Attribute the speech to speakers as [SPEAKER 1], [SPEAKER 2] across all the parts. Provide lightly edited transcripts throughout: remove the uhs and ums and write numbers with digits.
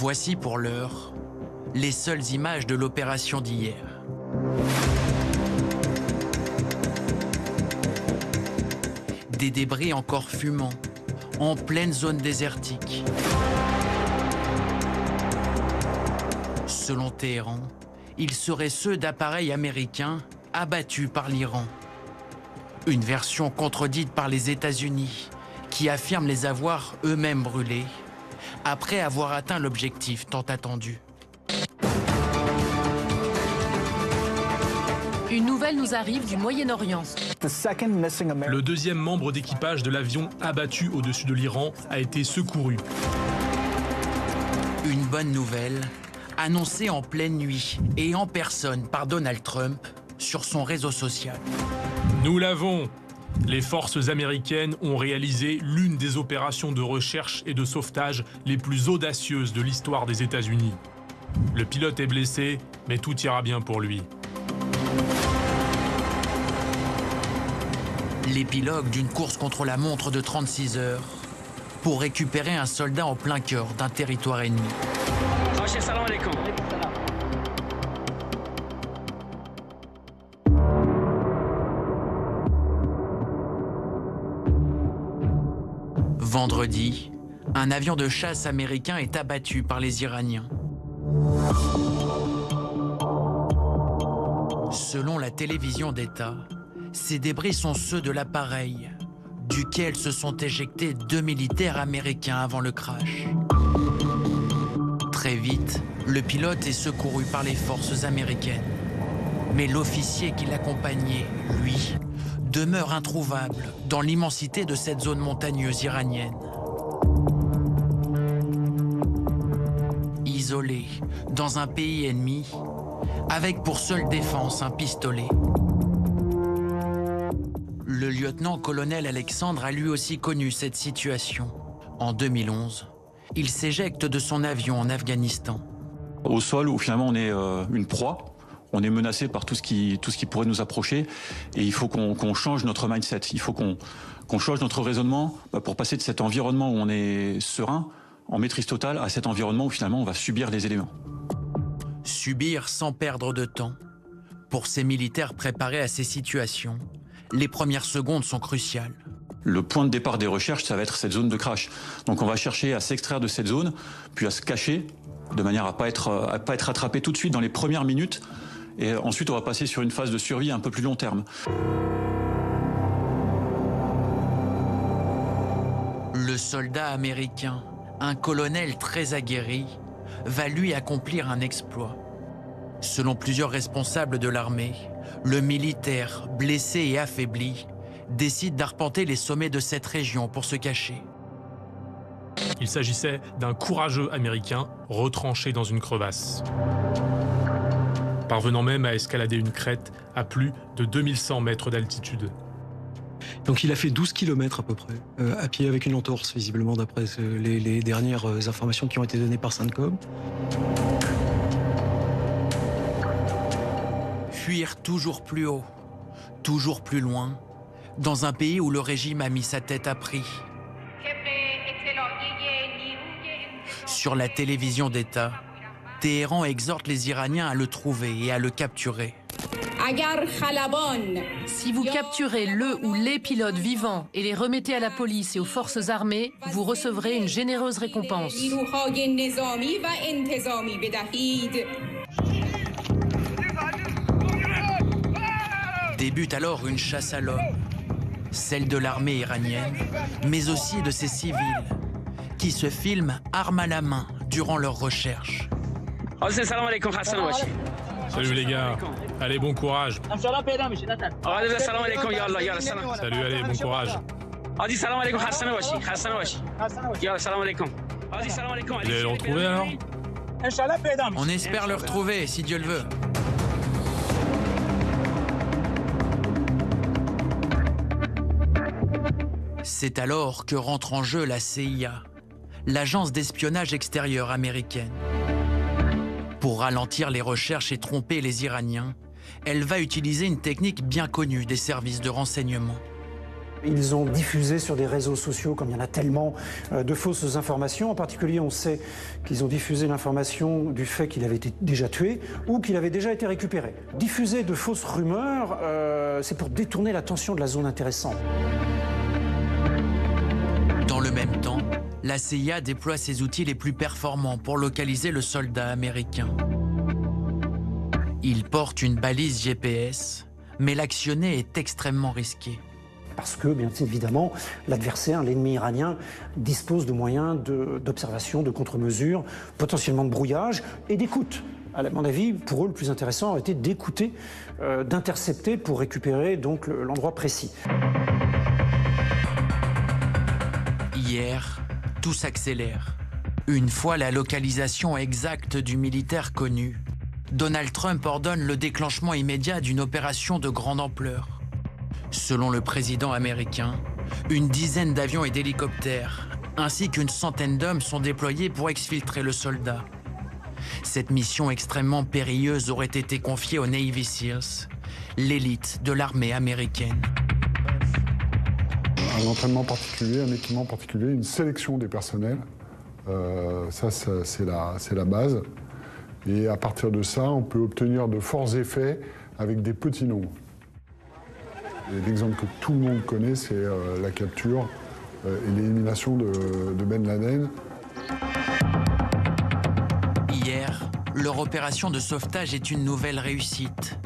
[SPEAKER 1] Voici pour l'heure les seules images de l'opération d'hier. Des débris encore fumants, en pleine zone désertique. Selon Téhéran, ils seraient ceux d'appareils américains abattus par l'Iran. Une version contredite par les États-Unis, qui affirment les avoir eux-mêmes brûlés, après avoir atteint l'objectif tant attendu.
[SPEAKER 2] Une nouvelle nous arrive du Moyen-Orient.
[SPEAKER 3] Le deuxième membre d'équipage de l'avion abattu au-dessus de l'Iran a été secouru.
[SPEAKER 1] Une bonne nouvelle, annoncée en pleine nuit et en personne par Donald Trump sur son réseau social.
[SPEAKER 3] Nous l'avons! Les forces américaines ont réalisé l'une des opérations de recherche et de sauvetage les plus audacieuses de l'histoire des États-Unis. Le pilote est blessé, mais tout ira bien pour lui.
[SPEAKER 1] L'épilogue d'une course contre la montre de 36 heures pour récupérer un soldat en plein cœur d'un territoire ennemi. Vendredi, un avion de chasse américain est abattu par les Iraniens. Selon la télévision d'État, ces débris sont ceux de l'appareil, duquel se sont éjectés 2 militaires américains avant le crash. Très vite, le pilote est secouru par les forces américaines. Mais l'officier qui l'accompagnait, lui, demeure introuvable dans l'immensité de cette zone montagneuse iranienne. Isolé dans un pays ennemi, avec pour seule défense un pistolet. Le lieutenant-colonel Alexandre a lui aussi connu cette situation. En 2011, il s'éjecte de son avion en Afghanistan.
[SPEAKER 4] Au sol, où finalement on est une proie, on est menacé par tout ce qui pourrait nous approcher, et il faut qu'on change notre mindset, il faut qu'on change notre raisonnement pour passer de cet environnement où on est serein, en maîtrise totale, à cet environnement où finalement on va subir les éléments.
[SPEAKER 1] Subir sans perdre de temps. Pour ces militaires préparés à ces situations, les premières secondes sont cruciales.
[SPEAKER 4] Le point de départ des recherches, ça va être cette zone de crash. Donc on va chercher à s'extraire de cette zone, puis à se cacher, de manière à pas être attrapé tout de suite dans les premières minutes. Et ensuite, on va passer sur une phase de survie un peu plus long terme.
[SPEAKER 1] Le soldat américain, un colonel très aguerri, va lui accomplir un exploit. Selon plusieurs responsables de l'armée, le militaire, blessé et affaibli, décide d'arpenter les sommets de cette région pour se cacher.
[SPEAKER 3] Il s'agissait d'un courageux Américain retranché dans une crevasse, parvenant même à escalader une crête à plus de 2100 mètres d'altitude.
[SPEAKER 5] Donc il a fait 12 km à peu près, à pied avec une entorse, visiblement, d'après les dernières informations qui ont été données par CENTCOM.
[SPEAKER 1] Fuir toujours plus haut, toujours plus loin, dans un pays où le régime a mis sa tête à prix. Sur la télévision d'État, Téhéran exhorte les Iraniens à le trouver et à le capturer.
[SPEAKER 2] Si vous capturez le ou les pilotes vivants et les remettez à la police et aux forces armées, vous recevrez une généreuse récompense.
[SPEAKER 1] Débute alors une chasse à l'homme, celle de l'armée iranienne, mais aussi de ses civils, qui se filment armes à la main durant leurs recherches.
[SPEAKER 3] Salut les gars, allez bon courage. Salut, allez bon courage. Vous allez le retrouver alors?
[SPEAKER 1] On espère le retrouver, si Dieu le veut. C'est alors que rentre en jeu la CIA, l'agence d'espionnage extérieur américaine. Pour ralentir les recherches et tromper les Iraniens, elle va utiliser une technique bien connue des services de renseignement.
[SPEAKER 6] Ils ont diffusé sur des réseaux sociaux, comme il y en a tellement, de fausses informations. En particulier, on sait qu'ils ont diffusé l'information du fait qu'il avait été déjà tué ou qu'il avait déjà été récupéré. Diffuser de fausses rumeurs, c'est pour détourner l'attention de la zone intéressante.
[SPEAKER 1] Dans le même temps, la CIA déploie ses outils les plus performants pour localiser le soldat américain. Il porte une balise GPS, mais l'actionner est extrêmement risqué.
[SPEAKER 6] Parce que, bien évidemment, l'adversaire, l'ennemi iranien, dispose de moyens d'observation, de contre-mesures, potentiellement de brouillage et d'écoute. À mon avis, pour eux, le plus intéressant aurait été d'écouter, d'intercepter pour récupérer donc l'endroit précis.
[SPEAKER 1] Hier, tout s'accélère. Une fois la localisation exacte du militaire connu, Donald Trump ordonne le déclenchement immédiat d'une opération de grande ampleur. Selon le président américain, une dizaine d'avions et d'hélicoptères, ainsi qu'une centaine d'hommes sont déployés pour exfiltrer le soldat. Cette mission extrêmement périlleuse aurait été confiée aux Navy SEALs, l'élite de l'armée américaine.
[SPEAKER 7] Un entraînement particulier, un équipement particulier, une sélection des personnels, ça c'est la base. Et à partir de ça, on peut obtenir de forts effets avec des petits nombres. L'exemple que tout le monde connaît, c'est la capture et l'élimination de Ben Laden.
[SPEAKER 1] Hier, leur opération de sauvetage est une nouvelle réussite.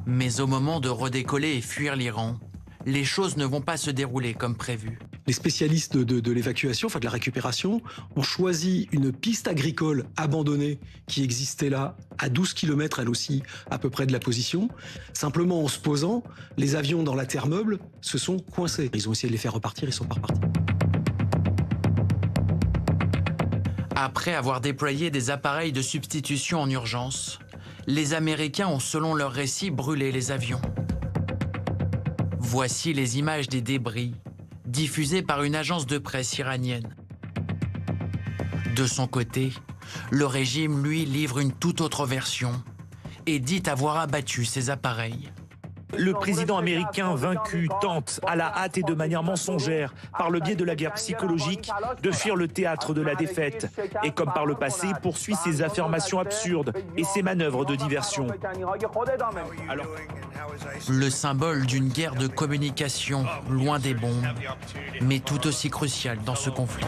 [SPEAKER 1] Mais au moment de redécoller et fuir l'Iran, les choses ne vont pas se dérouler comme prévu.
[SPEAKER 5] Les spécialistes de l'évacuation, enfin de la récupération, ont choisi une piste agricole abandonnée qui existait là, à 12 km elle aussi, à peu près de la position. Simplement en se posant, les avions dans la terre meuble se sont coincés. Ils ont essayé de les faire repartir, ils sont pas repartis.
[SPEAKER 1] Après avoir déployé des appareils de substitution en urgence, les Américains ont, selon leur récit, brûlé les avions. Voici les images des débris diffusées par une agence de presse iranienne. De son côté, le régime, lui, livre une toute autre version et dit avoir abattu ces appareils.
[SPEAKER 8] Le président américain vaincu tente, à la hâte et de manière mensongère, par le biais de la guerre psychologique, de fuir le théâtre de la défaite. Et comme par le passé, poursuit ses affirmations absurdes et ses manœuvres de diversion.
[SPEAKER 1] Le symbole d'une guerre de communication, loin des bombes, mais tout aussi cruciale dans ce conflit.